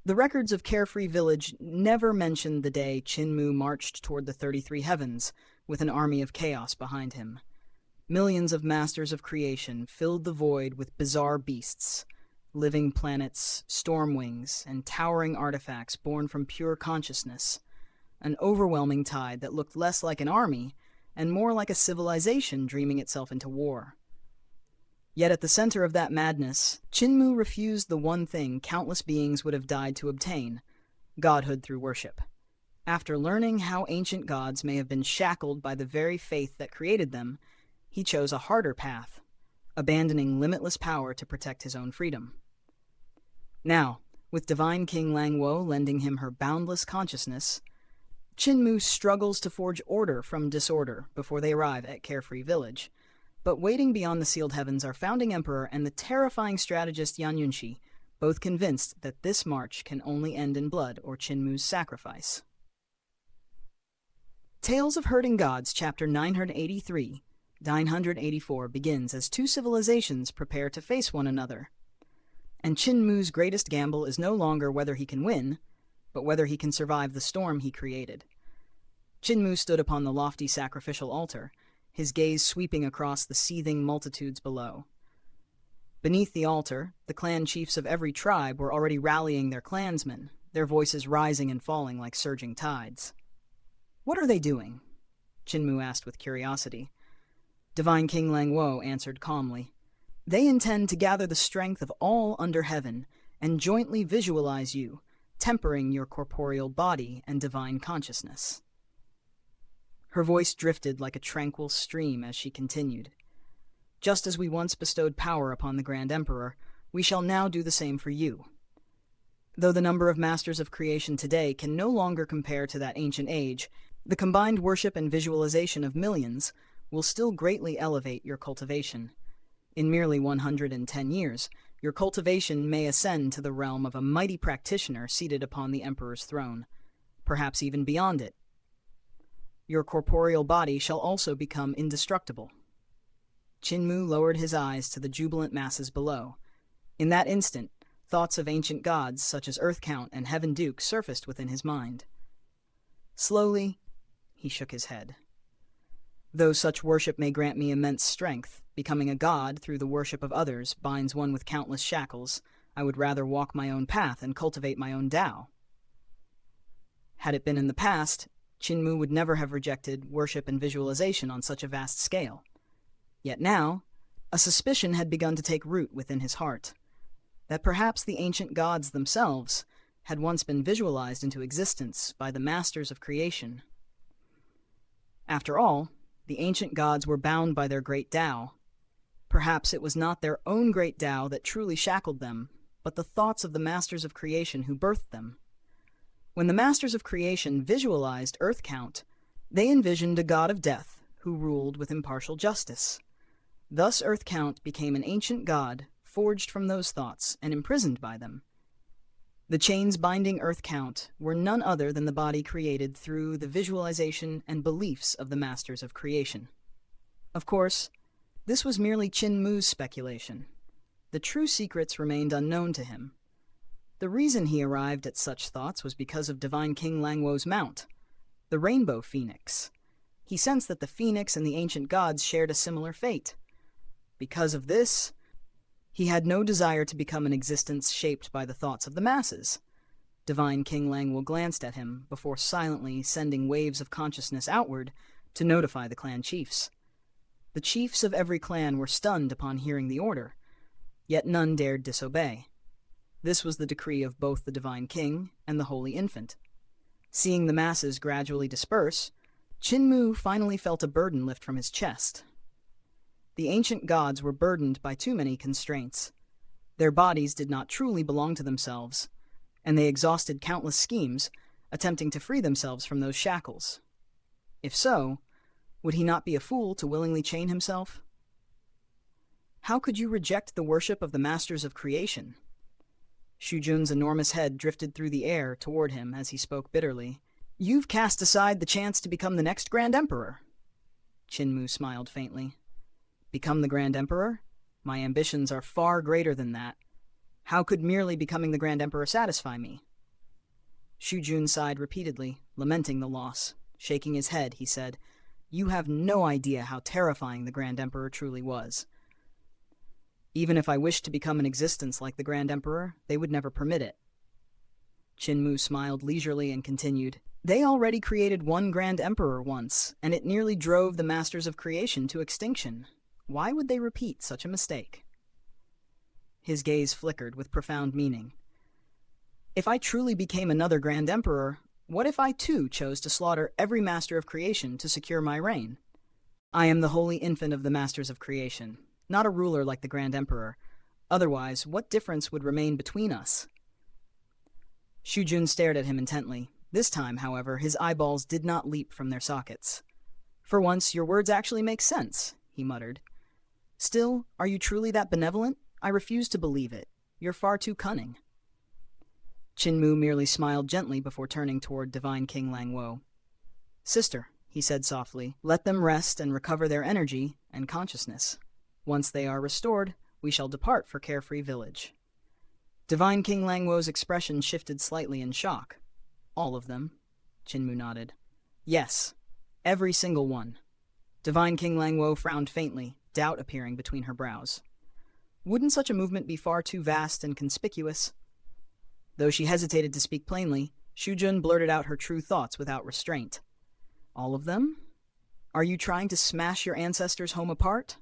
The records of Carefree Village never mentioned the day Qin Mu marched toward the 33 heavens with an army of chaos behind him. Millions of masters of creation filled the void with bizarre beasts, living planets, storm wings, and towering artifacts born from pure consciousness. An overwhelming tide that looked less like an army and more like a civilization dreaming itself into war. Yet at the center of that madness, Qin Mu refused the one thing countless beings would have died to obtain: godhood through worship. After learning how ancient gods may have been shackled by the very faith that created them, he chose a harder path, abandoning limitless power to protect his own freedom. Now, with Divine King Langwo lending him her boundless consciousness, Qin Mu struggles to forge order from disorder before they arrive at Carefree Village. But waiting beyond the sealed heavens are founding emperor and the terrifying strategist Yan Yunxi, both convinced that this march can only end in blood or Qin Mu's sacrifice. Tales of Herding Gods, Chapter 984 begins as two civilizations prepare to face one another. And Qin Mu's greatest gamble is no longer whether he can win, but whether he can survive the storm he created. Qin Mu stood upon the lofty sacrificial altar, his gaze sweeping across the seething multitudes below. Beneath the altar, the clan chiefs of every tribe were already rallying their clansmen, their voices rising and falling like surging tides. "What are they doing?" Qin Mu asked with curiosity. Divine King Langwo answered calmly. "They intend to gather the strength of all under heaven and jointly visualize you, tempering your corporeal body and divine consciousness." Her voice drifted like a tranquil stream as she continued. "Just as we once bestowed power upon the Grand Emperor, we shall now do the same for you. Though the number of masters of creation today can no longer compare to that ancient age, the combined worship and visualization of millions will still greatly elevate your cultivation. In merely 110 years, your cultivation may ascend to the realm of a mighty practitioner seated upon the Emperor's throne, perhaps even beyond it. Your corporeal body shall also become indestructible." Qin Mu lowered his eyes to the jubilant masses below. In that instant, thoughts of ancient gods such as Earth Count and Heaven Duke surfaced within his mind. Slowly, he shook his head. "Though such worship may grant me immense strength, becoming a god through the worship of others binds one with countless shackles, I would rather walk my own path and cultivate my own Tao." Had it been in the past, Qin Mu would never have rejected worship and visualization on such a vast scale. Yet now, a suspicion had begun to take root within his heart, that perhaps the ancient gods themselves had once been visualized into existence by the masters of creation. After all, the ancient gods were bound by their great Tao. Perhaps it was not their own great Tao that truly shackled them, but the thoughts of the masters of creation who birthed them. When the masters of creation visualized Earth Count, they envisioned a god of death who ruled with impartial justice. Thus Earth Count became an ancient god, forged from those thoughts and imprisoned by them. The chains binding Earth Count were none other than the body created through the visualization and beliefs of the masters of creation. Of course, this was merely Qin Mu's speculation. The true secrets remained unknown to him. The reason he arrived at such thoughts was because of Divine King Langwo's mount, the Rainbow Phoenix. He sensed that the Phoenix and the ancient gods shared a similar fate. Because of this, he had no desire to become an existence shaped by the thoughts of the masses. Divine King Langwo glanced at him before silently sending waves of consciousness outward to notify the clan chiefs. The chiefs of every clan were stunned upon hearing the order, yet none dared disobey. This was the decree of both the Divine King and the Holy Infant. Seeing the masses gradually disperse, Qin Mu finally felt a burden lift from his chest. The ancient gods were burdened by too many constraints. Their bodies did not truly belong to themselves, and they exhausted countless schemes, attempting to free themselves from those shackles. If so, would he not be a fool to willingly chain himself? How could you reject the worship of the masters of creation? Shu Jun's enormous head drifted through the air toward him as he spoke bitterly. "You've cast aside the chance to become the next Grand Emperor." Qin Mu smiled faintly. "Become the Grand Emperor? My ambitions are far greater than that. How could merely becoming the Grand Emperor satisfy me? Shu Jun sighed repeatedly, lamenting the loss. Shaking his head, he said, "You have no idea how terrifying the Grand Emperor truly was. Even if I wished to become an existence like the Grand Emperor, they would never permit it." Qin Mu smiled leisurely and continued, "They already created one Grand Emperor once, and it nearly drove the Masters of Creation to extinction. Why would they repeat such a mistake?" His gaze flickered with profound meaning. "If I truly became another Grand Emperor, what if I too chose to slaughter every Master of Creation to secure my reign? I am the holy infant of the Masters of Creation, not a ruler like the Grand Emperor. Otherwise, what difference would remain between us?" Shu Jun stared at him intently. This time, however, his eyeballs did not leap from their sockets. "For once, your words actually make sense," he muttered. "Still, are you truly that benevolent? I refuse to believe it. You're far too cunning." Qin Mu merely smiled gently before turning toward Divine King Langwo. "Sister," he said softly, "let them rest and recover their energy and consciousness. Once they are restored, we shall depart for Carefree Village." Divine King Langwo's expression shifted slightly in shock. "All of them?" Qin Mu nodded. "Yes, every single one." Divine King Langwo frowned faintly, doubt appearing between her brows. Wouldn't such a movement be far too vast and conspicuous? Though she hesitated to speak plainly, Shu Jun blurted out her true thoughts without restraint. "All of them? Are you trying to smash your ancestors' home apart?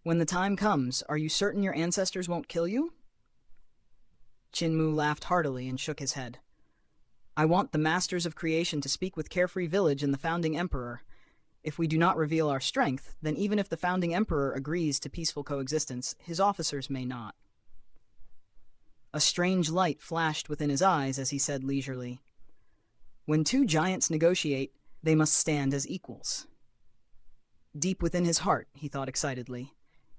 When the time comes, are you certain your ancestors won't kill you?" Qin Mu laughed heartily and shook his head. "I want the Masters of Creation to speak with Carefree Village and the Founding Emperor. If we do not reveal our strength, then even if the Founding Emperor agrees to peaceful coexistence, his officers may not." A strange light flashed within his eyes as he said leisurely, "When two giants negotiate, they must stand as equals." Deep within his heart, he thought excitedly,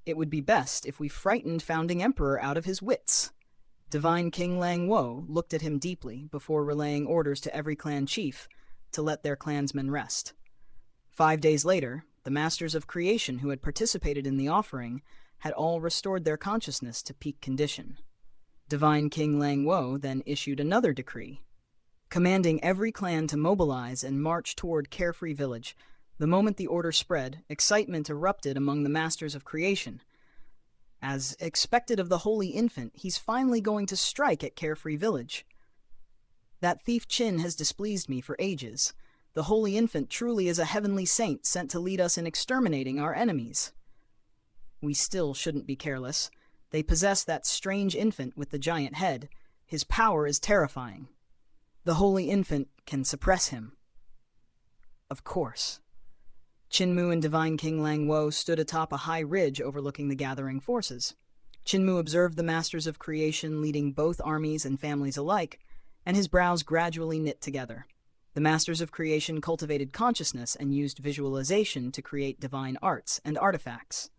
"It would be best if we frightened Founding Emperor out of his wits." Divine King Langwo looked at him deeply before relaying orders to every clan chief to let their clansmen rest. 5 days later, the Masters of Creation who had participated in the offering had all restored their consciousness to peak condition. Divine King Langwo then issued another decree, commanding every clan to mobilize and march toward Carefree Village. The moment the order spread, excitement erupted among the Masters of Creation. As expected of the Holy Infant, he's finally going to strike at Carefree Village. That thief Qin has displeased me for ages. The Holy Infant truly is a heavenly saint sent to lead us in exterminating our enemies. We still shouldn't be careless. They possess that strange infant with the giant head. His power is terrifying. The Holy Infant can suppress him." Of course. Qin Mu and Divine King Langwo stood atop a high ridge overlooking the gathering forces. Qin Mu observed the Masters of Creation leading both armies and families alike, and his brows gradually knit together. The Masters of Creation cultivated consciousness and used visualization to create divine arts and artifacts.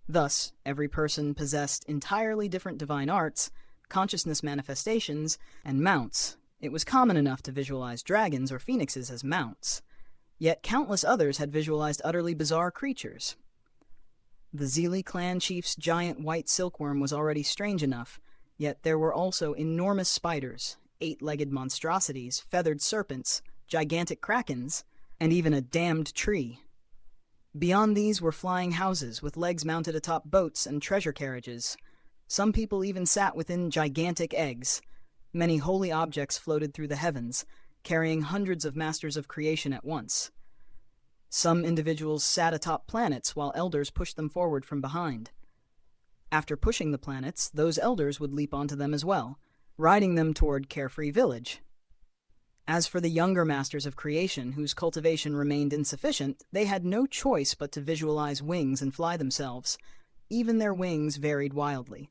Thus, every person possessed entirely different divine arts, consciousness manifestations, and mounts. It was common enough to visualize dragons or phoenixes as mounts. Yet countless others had visualized utterly bizarre creatures. The Zili clan chief's giant white silkworm was already strange enough, yet there were also enormous spiders, 8-legged monstrosities, feathered serpents, gigantic krakens, and even a damned tree. Beyond these were flying houses with legs mounted atop boats and treasure carriages. Some people even sat within gigantic eggs. Many holy objects floated through the heavens, carrying hundreds of Masters of Creation at once. Some individuals sat atop planets while elders pushed them forward from behind. After pushing the planets, those elders would leap onto them as well, riding them toward Carefree Village. As for the younger Masters of Creation, whose cultivation remained insufficient, they had no choice but to visualize wings and fly themselves. Even their wings varied wildly.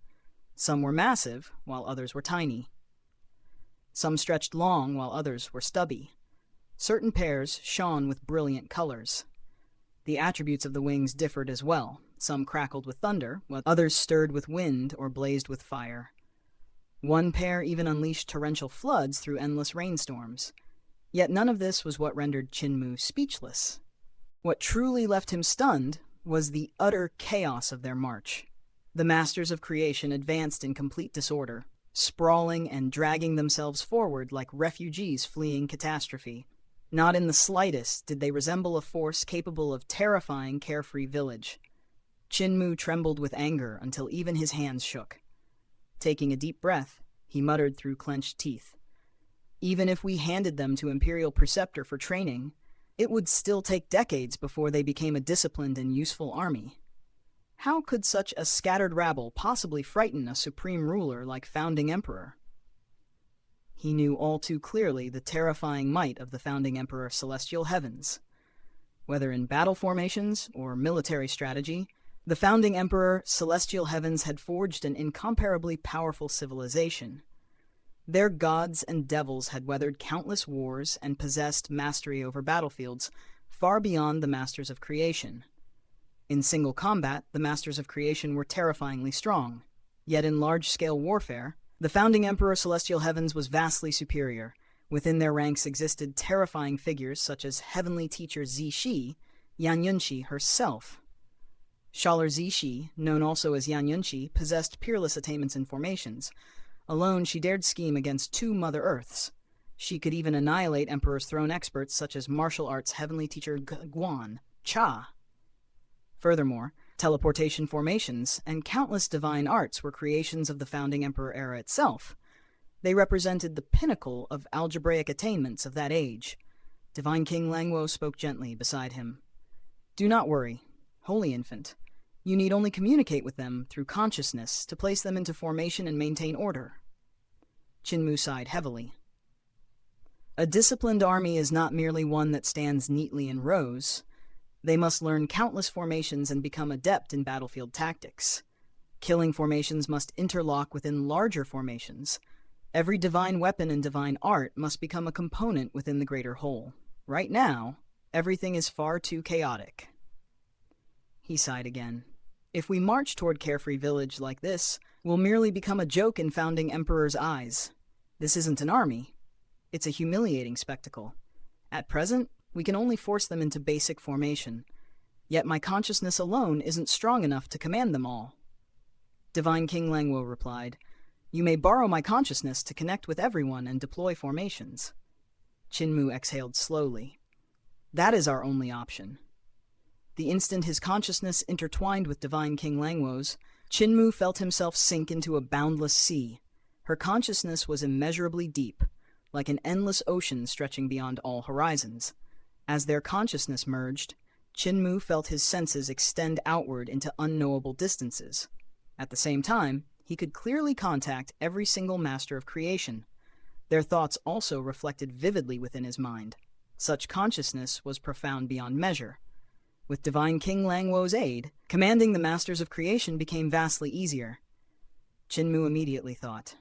Some were massive, while others were tiny. Some stretched long, while others were stubby. Certain pairs shone with brilliant colors. The attributes of the wings differed as well. Some crackled with thunder, while others stirred with wind or blazed with fire. One pair even unleashed torrential floods through endless rainstorms. Yet none of this was what rendered Qin Mu speechless. What truly left him stunned was the utter chaos of their march. The Masters of Creation advanced in complete disorder. sprawling and dragging themselves forward like refugees fleeing catastrophe. Not in the slightest did they resemble a force capable of terrifying Carefree Village. Qin Mu trembled with anger until even his hands shook. Taking a deep breath, he muttered through clenched teeth. Even if we handed them to Imperial Preceptor for training, it would still take decades before they became a disciplined and useful army. How could such a scattered rabble possibly frighten a supreme ruler like Founding Emperor? He knew all too clearly the terrifying might of the Founding Emperor Celestial Heavens. Whether in battle formations or military strategy, the Founding Emperor Celestial Heavens had forged an incomparably powerful civilization. Their gods and devils had weathered countless wars and possessed mastery over battlefields far beyond the Masters of Creation. In single combat, the Masters of Creation were terrifyingly strong. Yet in large-scale warfare, the Founding Emperor Celestial Heavens was vastly superior. Within their ranks existed terrifying figures such as Heavenly Teacher Zixi, Yan Yunxi herself. Scholar Zixi, known also as Yan Yunxi, possessed peerless attainments in formations. Alone, she dared scheme against 2 Mother Earths. She could even annihilate Emperor's Throne experts such as martial arts Heavenly Teacher Guan Cha. Furthermore, teleportation formations and countless divine arts were creations of the Founding Emperor era itself. They represented the pinnacle of algebraic attainments of that age. Divine King Langwo spoke gently beside him. "Do not worry, Holy Infant. You need only communicate with them through consciousness to place them into formation and maintain order." Qin Mu sighed heavily. A disciplined army is not merely one that stands neatly in rows. They must learn countless formations and become adept in battlefield tactics. Killing formations must interlock within larger formations. Every divine weapon and divine art must become a component within the greater whole. Right now, everything is far too chaotic. He sighed again. If we march toward Carefree Village like this, we'll merely become a joke in Founding Emperor's eyes. This isn't an army. It's a humiliating spectacle. At present, we can only force them into basic formation. Yet my consciousness alone isn't strong enough to command them all. Divine King Langwo replied, "You may borrow my consciousness to connect with everyone and deploy formations." Qin Mu exhaled slowly. "That is our only option." The instant his consciousness intertwined with Divine King Langwo's, Qin Mu felt himself sink into a boundless sea. Her consciousness was immeasurably deep, like an endless ocean stretching beyond all horizons. As their consciousness merged, Qin Mu felt his senses extend outward into unknowable distances. At the same time, he could clearly contact every single master of creation. Their thoughts also reflected vividly within his mind. Such consciousness was profound beyond measure. With Divine King Langwo's aid, commanding the Masters of Creation became vastly easier. Qin Mu immediately thought,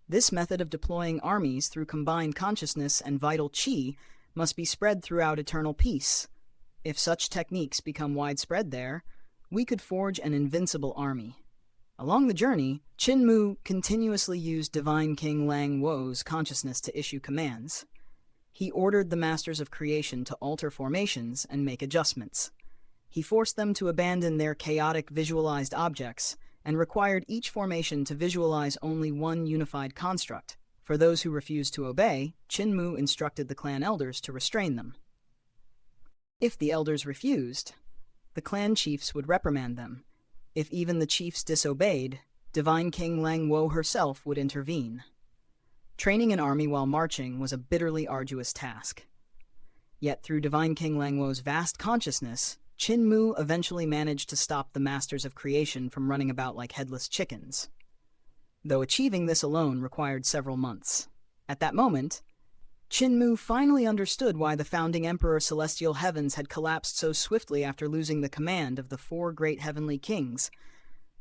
"This method of deploying armies through combined consciousness and vital qi must be spread throughout eternal peace. If such techniques become widespread there, we could forge an invincible army." Along the journey, Qin Mu continuously used Divine King Langwo's consciousness to issue commands. He ordered the Masters of Creation to alter formations and make adjustments. He forced them to abandon their chaotic visualized objects and required each formation to visualize only one unified construct. For those who refused to obey, Qin Mu instructed the clan elders to restrain them. If the elders refused, the clan chiefs would reprimand them. If even the chiefs disobeyed, Divine King Langwo herself would intervene. Training an army while marching was a bitterly arduous task. Yet through Divine King Langwo's vast consciousness, Qin Mu eventually managed to stop the Masters of Creation from running about like headless chickens. Though achieving this alone required several months. At that moment, Qin Mu finally understood why the Founding Emperor Celestial Heavens had collapsed so swiftly after losing the command of the 4 great heavenly kings.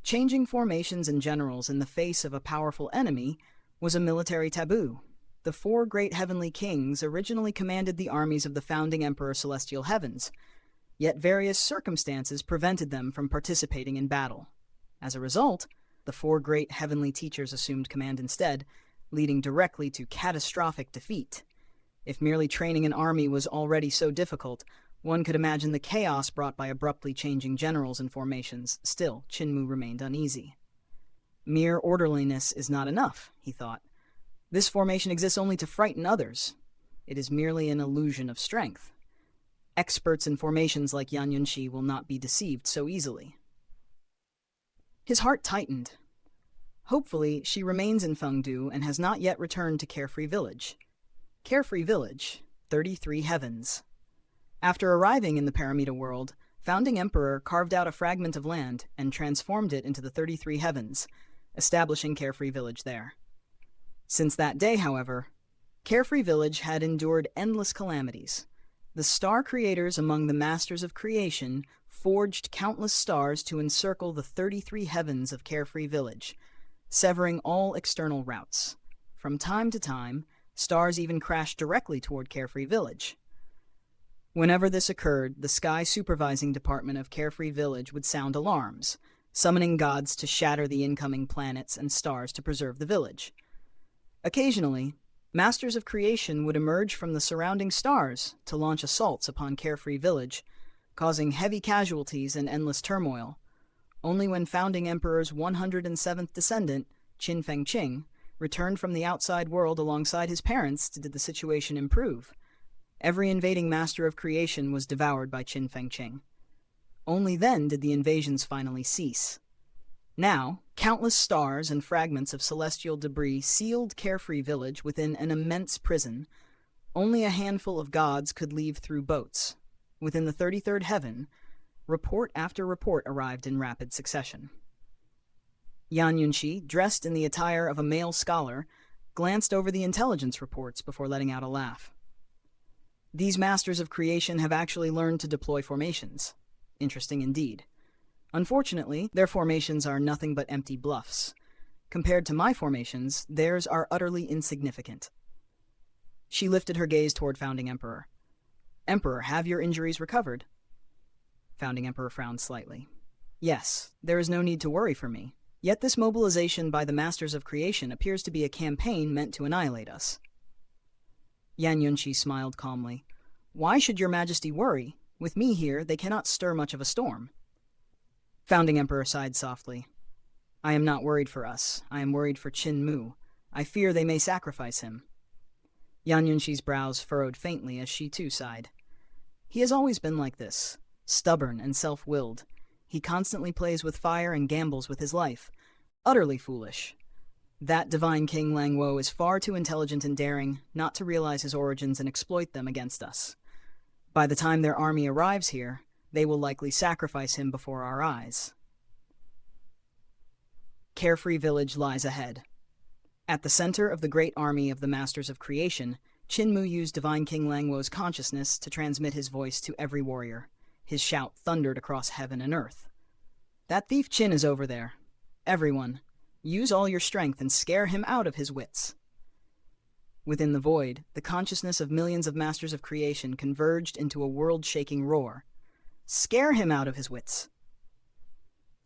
Changing formations and generals in the face of a powerful enemy was a military taboo. The 4 great heavenly kings originally commanded the armies of the Founding Emperor Celestial Heavens, yet various circumstances prevented them from participating in battle. As a result, the 4 great heavenly teachers assumed command instead, leading directly to catastrophic defeat. If merely training an army was already so difficult, one could imagine the chaos brought by abruptly changing generals and formations. Still, Qin Mu remained uneasy. Mere orderliness is not enough, he thought. This formation exists only to frighten others. It is merely an illusion of strength. Experts in formations like Yan Yunxi will not be deceived so easily. His heart tightened. Hopefully, she remains in Fengdu and has not yet returned to Carefree Village. Carefree Village, 33 Heavens. After arriving in the Paramita world, Founding Emperor carved out a fragment of land and transformed it into the 33 Heavens, establishing Carefree Village there. Since that day, however, Carefree Village had endured endless calamities. The star creators among the masters of creation forged countless stars to encircle the 33 heavens of Carefree Village, severing all external routes. From time to time, stars even crashed directly toward Carefree Village. Whenever this occurred, the Sky Supervising Department of Carefree Village would sound alarms, summoning gods to shatter the incoming planets and stars to preserve the village. Occasionally, masters of creation would emerge from the surrounding stars to launch assaults upon Carefree Village, causing heavy casualties and endless turmoil. Only when Founding Emperor's 107th descendant, Qin Fengqing, returned from the outside world alongside his parents did the situation improve. Every invading master of creation was devoured by Qin Fengqing. Only then did the invasions finally cease. Now, countless stars and fragments of celestial debris sealed Carefree Village within an immense prison. Only a handful of gods could leave through boats. Within the 33rd heaven, report after report arrived in rapid succession. Yan Yunxi, dressed in the attire of a male scholar, glanced over the intelligence reports before letting out a laugh. These masters of creation have actually learned to deploy formations. Interesting indeed. Unfortunately, their formations are nothing but empty bluffs. Compared to my formations, theirs are utterly insignificant. She lifted her gaze toward Founding Emperor. Emperor, have your injuries recovered? Founding Emperor frowned slightly. Yes, there is no need to worry for me. Yet this mobilization by the Masters of Creation appears to be a campaign meant to annihilate us. Yan Yunxi smiled calmly. Why should your majesty worry? With me here, they cannot stir much of a storm. Founding Emperor sighed softly. I am not worried for us. I am worried for Qin Mu. I fear they may sacrifice him. Yan Yunxi's brows furrowed faintly as she too sighed. He has always been like this, stubborn and self-willed. He constantly plays with fire and gambles with his life. Utterly foolish. That divine King Langwo is far too intelligent and daring not to realize his origins and exploit them against us. By the time their army arrives here, they will likely sacrifice him before our eyes. Carefree Village lies ahead. At the center of the great army of the Masters of Creation, Qin Mu used Divine King Langwo's consciousness to transmit his voice to every warrior. His shout thundered across heaven and earth. That thief Qin is over there. Everyone, use all your strength and scare him out of his wits. Within the void, the consciousness of millions of Masters of Creation converged into a world-shaking roar. Scare him out of his wits.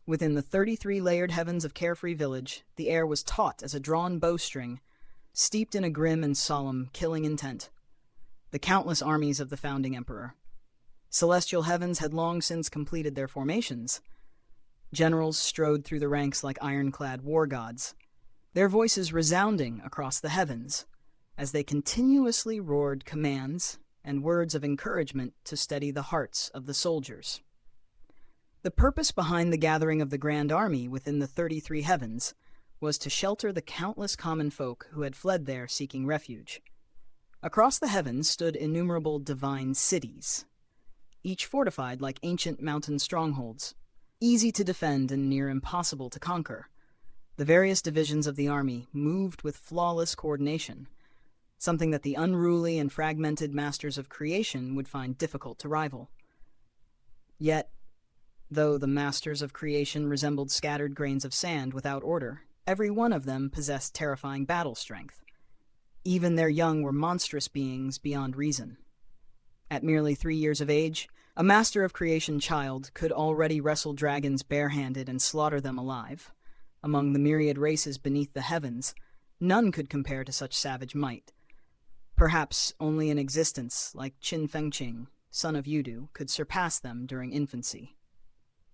Within the 33-layered heavens of Carefree Village, the air was taut as a drawn bowstring, steeped in a grim and solemn killing intent. The countless armies of the Founding Emperor. Celestial heavens had long since completed their formations. Generals strode through the ranks like ironclad war gods, their voices resounding across the heavens, as they continuously roared commands and words of encouragement to steady the hearts of the soldiers. The purpose behind the gathering of the Grand Army within the 33 heavens was to shelter the countless common folk who had fled there seeking refuge. Across the heavens stood innumerable divine cities, each fortified like ancient mountain strongholds, easy to defend and near impossible to conquer. The various divisions of the army moved with flawless coordination, something that the unruly and fragmented Masters of Creation would find difficult to rival. Yet, though the Masters of Creation resembled scattered grains of sand without order, every one of them possessed terrifying battle strength. Even their young were monstrous beings beyond reason. At merely 3 years of age, a Master of Creation child could already wrestle dragons barehanded and slaughter them alive. Among the myriad races beneath the heavens, none could compare to such savage might. Perhaps only an existence like Qin Fengqing, son of Yudu, could surpass them during infancy.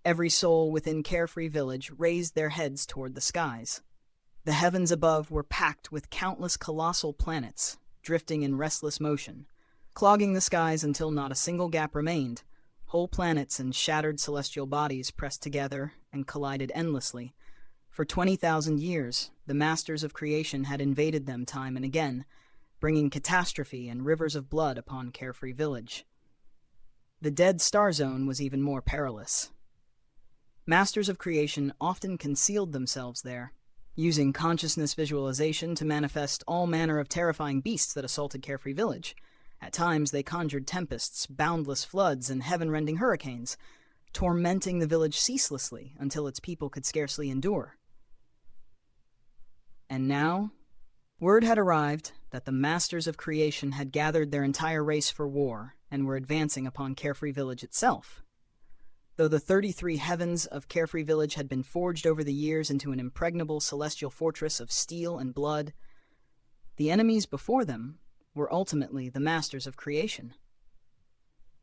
Every soul within Carefree Village raised their heads toward the skies. The heavens above were packed with countless colossal planets, drifting in restless motion, clogging the skies until not a single gap remained. Whole planets and shattered celestial bodies pressed together and collided endlessly. For 20,000 years, the masters of creation had invaded them time and again, bringing catastrophe and rivers of blood upon Carefree Village. The dead star zone was even more perilous. Masters of creation often concealed themselves there, using consciousness visualization to manifest all manner of terrifying beasts that assaulted Carefree Village. At times they conjured tempests, boundless floods, and heaven-rending hurricanes, tormenting the village ceaselessly until its people could scarcely endure. And now, word had arrived that the Masters of Creation had gathered their entire race for war and were advancing upon Carefree Village itself. Though the 33 heavens of Carefree Village had been forged over the years into an impregnable celestial fortress of steel and blood, the enemies before them were ultimately the Masters of Creation.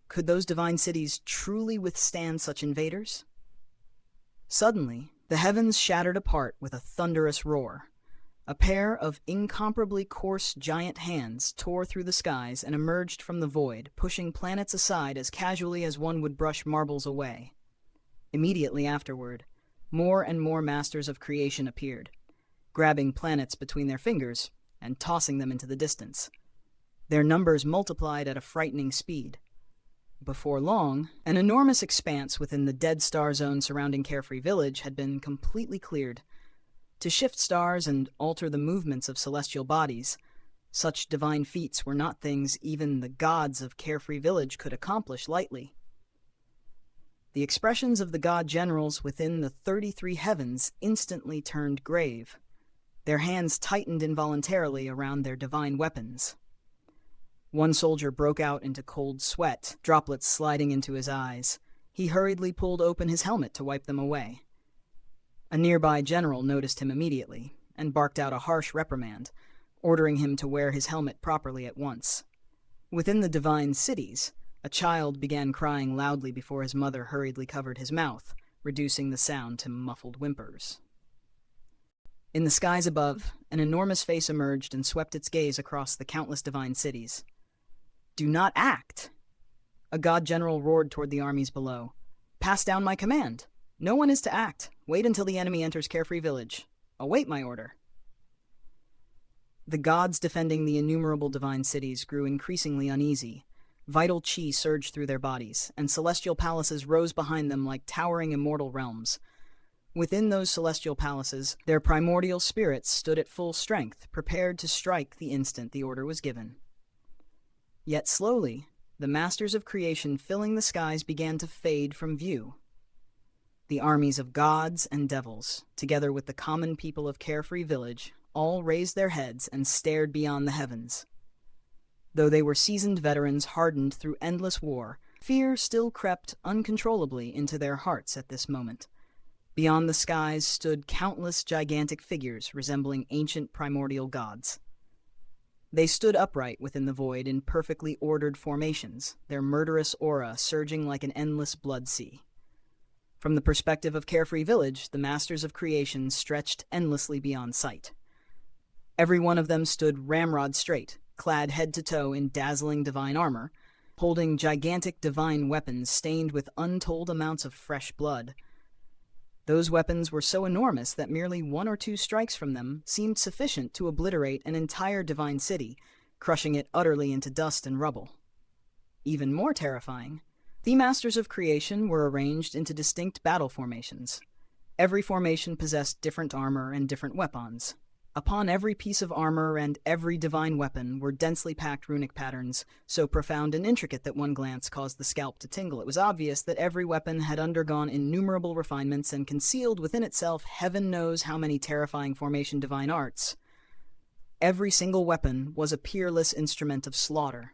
Could those divine cities truly withstand such invaders? Suddenly, the heavens shattered apart with a thunderous roar. A pair of incomparably coarse giant hands tore through the skies and emerged from the void, pushing planets aside as casually as one would brush marbles away. Immediately afterward, more and more Masters of Creation appeared, grabbing planets between their fingers and tossing them into the distance. Their numbers multiplied at a frightening speed. Before long, an enormous expanse within the dead star zone surrounding Carefree Village had been completely cleared. To shift stars and alter the movements of celestial bodies, such divine feats were not things even the gods of Carefree Village could accomplish lightly. The expressions of the god generals within the 33 heavens instantly turned grave. Their hands tightened involuntarily around their divine weapons. One soldier broke out into cold sweat, droplets sliding into his eyes. He hurriedly pulled open his helmet to wipe them away. A nearby general noticed him immediately and barked out a harsh reprimand, ordering him to wear his helmet properly at once. Within the divine cities, a child began crying loudly before his mother hurriedly covered his mouth, reducing the sound to muffled whimpers. In the skies above, an enormous face emerged and swept its gaze across the countless divine cities. "Do not act!" A god general roared toward the armies below. "Pass down my command! No one is to act. Wait until the enemy enters Carefree Village. Await my order." The gods defending the innumerable divine cities grew increasingly uneasy. Vital chi surged through their bodies, and celestial palaces rose behind them like towering immortal realms. Within those celestial palaces, their primordial spirits stood at full strength, prepared to strike the instant the order was given. Yet slowly, the Masters of Creation filling the skies began to fade from view. The armies of gods and devils, together with the common people of Carefree Village, all raised their heads and stared beyond the heavens. Though they were seasoned veterans hardened through endless war, fear still crept uncontrollably into their hearts at this moment. Beyond the skies stood countless gigantic figures resembling ancient primordial gods. They stood upright within the void in perfectly ordered formations, their murderous aura surging like an endless blood sea. From the perspective of Carefree Village, the Masters of Creation stretched endlessly beyond sight. Every one of them stood ramrod straight, clad head to toe in dazzling divine armor, holding gigantic divine weapons stained with untold amounts of fresh blood. Those weapons were so enormous that merely one or two strikes from them seemed sufficient to obliterate an entire divine city, crushing it utterly into dust and rubble. Even more terrifying, the Masters of Creation were arranged into distinct battle formations. Every formation possessed different armor and different weapons. Upon every piece of armor and every divine weapon were densely packed runic patterns, so profound and intricate that one glance caused the scalp to tingle. It was obvious that every weapon had undergone innumerable refinements and concealed within itself heaven knows how many terrifying formation divine arts. Every single weapon was a peerless instrument of slaughter.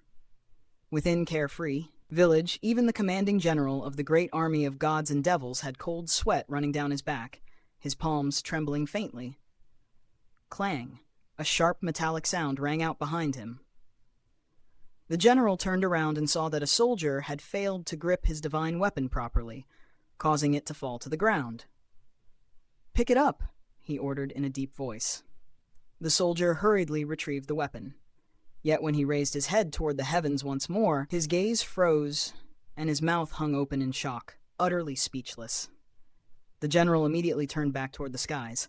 Within Carefree Village, even the commanding general of the great army of gods and devils had cold sweat running down his back, his palms trembling faintly. Clang! A sharp metallic sound rang out behind him. The general turned around and saw that a soldier had failed to grip his divine weapon properly, causing it to fall to the ground. "Pick it up," he ordered in a deep voice. The soldier hurriedly retrieved the weapon. Yet when he raised his head toward the heavens once more, his gaze froze and his mouth hung open in shock, utterly speechless. The general immediately turned back toward the skies.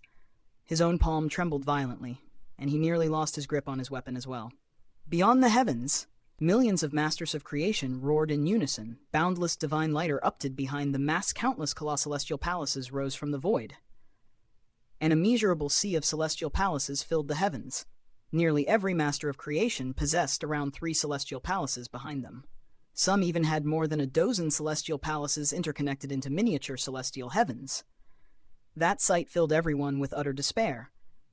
His own palm trembled violently, and he nearly lost his grip on his weapon as well. Beyond the heavens, millions of masters of creation roared in unison. Boundless divine light erupted behind the mass. Countless colossal celestial palaces rose from the void. An immeasurable sea of celestial palaces filled the heavens. Nearly every master of creation possessed around 3 celestial palaces behind them. Some even had more than a dozen celestial palaces interconnected into miniature celestial heavens. That sight filled everyone with utter despair.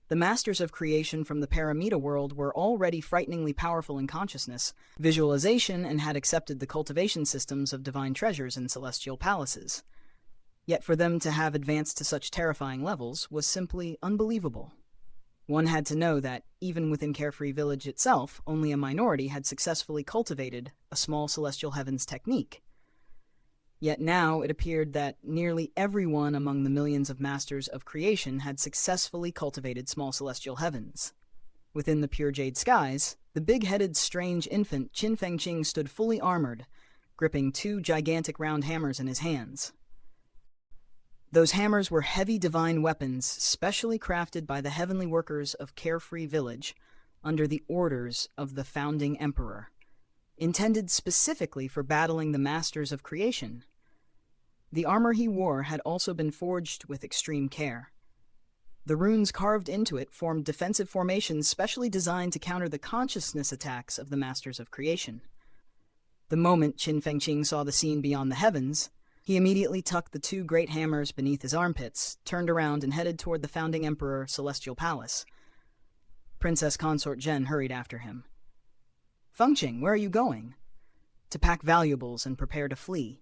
The masters of creation from the Paramita world were already frighteningly powerful in consciousness, visualization, and had accepted the cultivation systems of divine treasures in celestial palaces. Yet for them to have advanced to such terrifying levels was simply unbelievable. One had to know that, even within Carefree Village itself, only a minority had successfully cultivated a small celestial heavens technique. Yet now it appeared that nearly everyone among the millions of masters of creation had successfully cultivated small celestial heavens. Within the pure jade skies, the big-headed strange infant Qin Fengqing stood fully armored, gripping 2 gigantic round hammers in his hands. Those hammers were heavy divine weapons specially crafted by the heavenly workers of Carefree Village under the orders of the founding emperor, intended specifically for battling the masters of creation. The armor he wore had also been forged with extreme care. The runes carved into it formed defensive formations specially designed to counter the consciousness attacks of the masters of creation. The moment Qin Fengqing saw the scene beyond the heavens, he immediately tucked the 2 great hammers beneath his armpits, turned around, and headed toward the founding emperor Celestial Palace. Princess Consort Zhen hurried after him. "Fengqing, where are you going?" "To pack valuables and prepare to flee."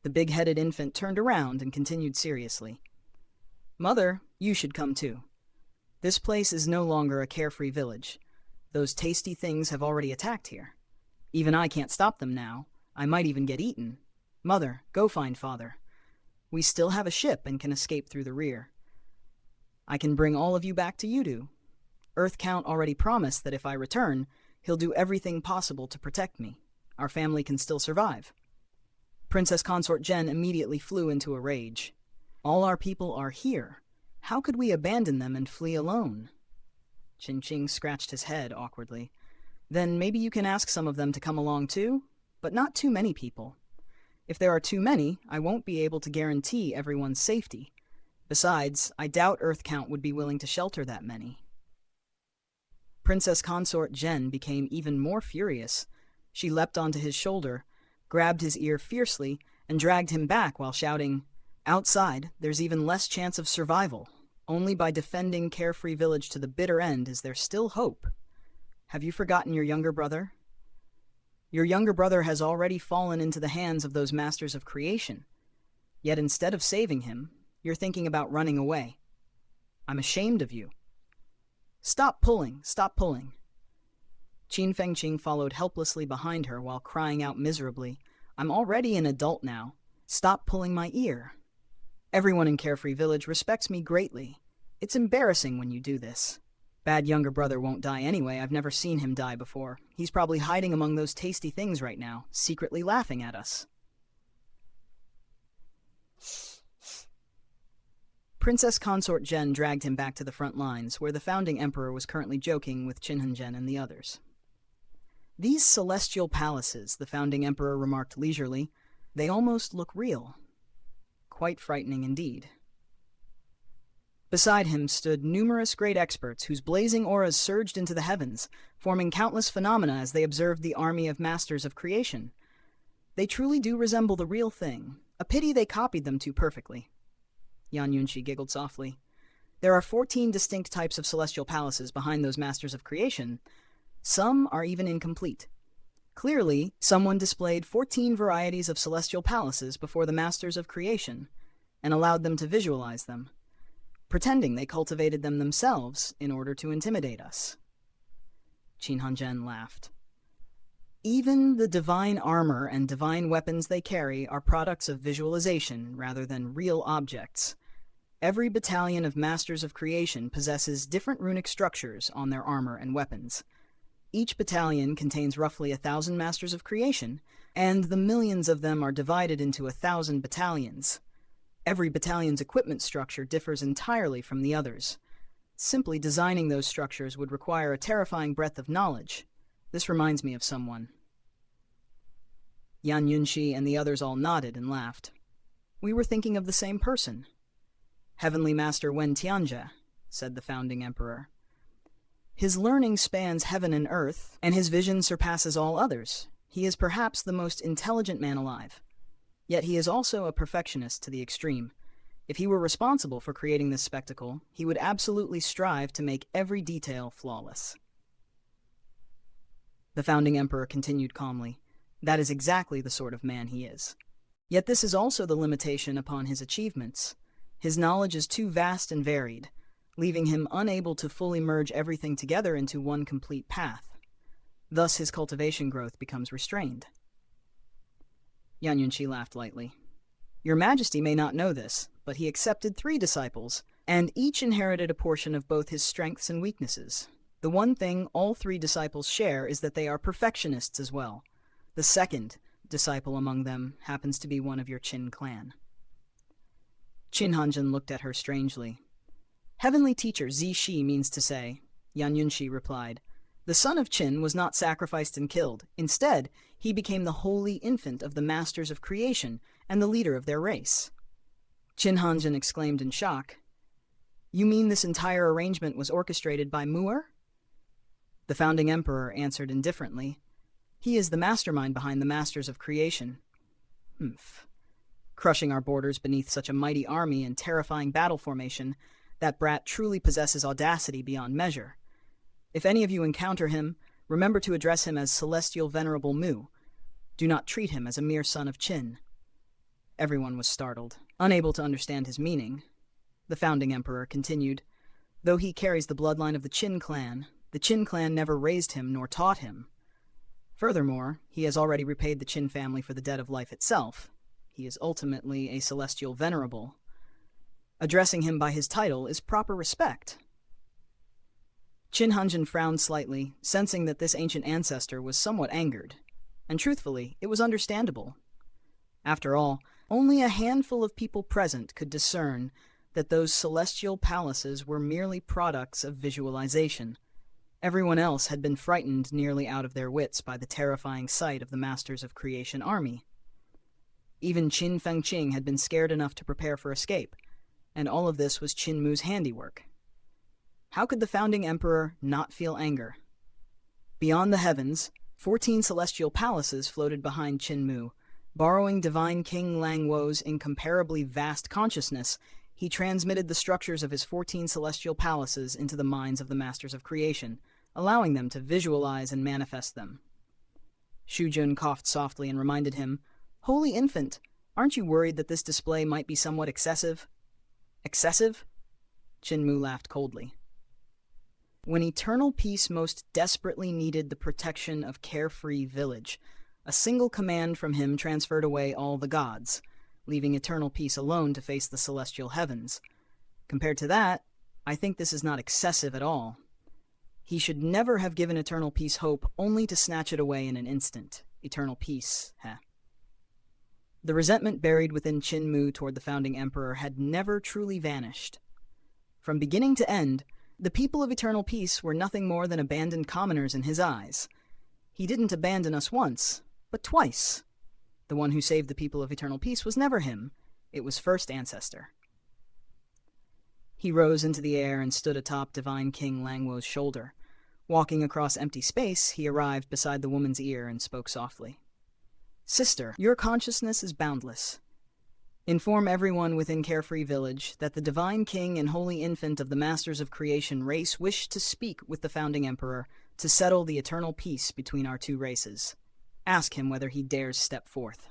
The big-headed infant turned around and continued seriously. "Mother, you should come too. This place is no longer a Carefree Village. Those tasty things have already attacked here. Even I can't stop them now. I might even get eaten. Mother, go find father. We still have a ship and can escape through the rear. I can bring all of you back to Yudu. Earth Count already promised that if I return, he'll do everything possible to protect me. Our family can still survive." Princess Consort Zhen immediately flew into a rage. "All our people are here. How could we abandon them and flee alone?" Qin Qing scratched his head awkwardly. "Then maybe you can ask some of them to come along too? But not too many people. If there are too many, I won't be able to guarantee everyone's safety. Besides, I doubt Earth Count would be willing to shelter that many." Princess Consort Zhen became even more furious. She leapt onto his shoulder, grabbed his ear fiercely, and dragged him back while shouting, "Outside, there's even less chance of survival. Only by defending Carefree Village to the bitter end is there still hope. Have you forgotten your younger brother? Your younger brother has already fallen into the hands of those masters of creation. Yet instead of saving him, you're thinking about running away. I'm ashamed of you. Stop pulling, stop pulling." Qin Fengqing followed helplessly behind her while crying out miserably, "I'm already an adult now. Stop pulling my ear. Everyone in Carefree Village respects me greatly. It's embarrassing when you do this. Bad younger brother won't die anyway. I've never seen him die before. He's probably hiding among those tasty things right now, secretly laughing at us." Princess Consort Zhen dragged him back to the front lines, where the founding emperor was currently joking with Qin Zhen and the others. "These celestial palaces," the founding emperor remarked leisurely, "they almost look real. Quite frightening indeed." Beside him stood numerous great experts whose blazing auras surged into the heavens, forming countless phenomena as they observed the army of masters of creation. They truly do resemble the real thing. A pity they copied them too perfectly. Yan Yunxi giggled softly. "There are 14 distinct types of celestial palaces behind those masters of creation. Some are even incomplete. Clearly, someone displayed 14 varieties of celestial palaces before the masters of creation and allowed them to visualize them, pretending they cultivated them themselves in order to intimidate us." Qin Zhen laughed. Even the divine armor and divine weapons they carry are products of visualization rather than real objects. Every battalion of Masters of Creation possesses different runic structures on their armor and weapons. Each battalion contains roughly 1,000 Masters of Creation, and the millions of them are divided into 1,000 battalions. Every battalion's equipment structure differs entirely from the others. Simply designing those structures would require a terrifying breadth of knowledge. This reminds me of someone. Yan Yunxi and the others all nodded and laughed. We were thinking of the same person. Heavenly Master Wen Tianjia, said the founding emperor. His learning spans heaven and earth, and his vision surpasses all others. He is perhaps the most intelligent man alive. Yet he is also a perfectionist to the extreme. If he were responsible for creating this spectacle, he would absolutely strive to make every detail flawless. The founding emperor continued calmly. That is exactly the sort of man he is. Yet this is also the limitation upon his achievements. His knowledge is too vast and varied, leaving him unable to fully merge everything together into one complete path. Thus his cultivation growth becomes restrained. Yan Yunxi laughed lightly. Your Majesty may not know this, but he accepted 3 disciples, and each inherited a portion of both his strengths and weaknesses. The one thing all 3 disciples share is that they are perfectionists as well. The second disciple among them happens to be one of your Qin clan. Qin Hanjin looked at her strangely. Heavenly teacher Zishi means to say, Yan Yunxi replied, the son of Qin was not sacrificed and killed. Instead, he became the holy infant of the Masters of Creation and the leader of their race. Qin Hanjin exclaimed in shock, You mean this entire arrangement was orchestrated by Mu'er? The founding emperor answered indifferently, He is the mastermind behind the Masters of Creation. Humph. Crushing our borders beneath such a mighty army and terrifying battle formation, that brat truly possesses audacity beyond measure. If any of you encounter him, remember to address him as Celestial Venerable Mu. Do not treat him as a mere son of Qin. Everyone was startled, unable to understand his meaning. The founding emperor continued, Though he carries the bloodline of the Qin clan never raised him nor taught him. Furthermore, he has already repaid the Qin family for the debt of life itself. He is ultimately a Celestial Venerable. Addressing him by his title is proper respect. Qin Hanjin frowned slightly, sensing that this ancient ancestor was somewhat angered. And truthfully, it was understandable. After all, only a handful of people present could discern that those celestial palaces were merely products of visualization. Everyone else had been frightened nearly out of their wits by the terrifying sight of the Masters of Creation army. Even Qin Fengqing had been scared enough to prepare for escape, and all of this was Qin Mu's handiwork. How could the founding emperor not feel anger? Beyond the heavens, 14 celestial palaces floated behind Qin Mu. Borrowing divine King Langwo's incomparably vast consciousness, he transmitted the structures of his 14 celestial palaces into the minds of the Masters of Creation, allowing them to visualize and manifest them. Shu Jun coughed softly and reminded him, Holy Infant, aren't you worried that this display might be somewhat excessive? Excessive? Qin Mu laughed coldly. When eternal peace most desperately needed the protection of Carefree Village, a single command from him transferred away all the gods, leaving eternal peace alone to face the celestial heavens. Compared to that, I think this is not excessive at all. He should never have given eternal peace hope only to snatch it away in an instant. Eternal peace, The resentment buried within Qin Mu toward the founding emperor had never truly vanished. From beginning to end, the people of eternal peace were nothing more than abandoned commoners in his eyes. He didn't abandon us once, but twice. The one who saved the people of eternal peace was never him. It was First Ancestor. He rose into the air and stood atop Divine King Langwo's shoulder. Walking across empty space, he arrived beside the woman's ear and spoke softly. Sister, your consciousness is boundless. Inform everyone within Carefree Village that the Divine King and Holy Infant of the Masters of Creation race wish to speak with the Founding Emperor to settle the eternal peace between our two races. Ask him whether he dares step forth.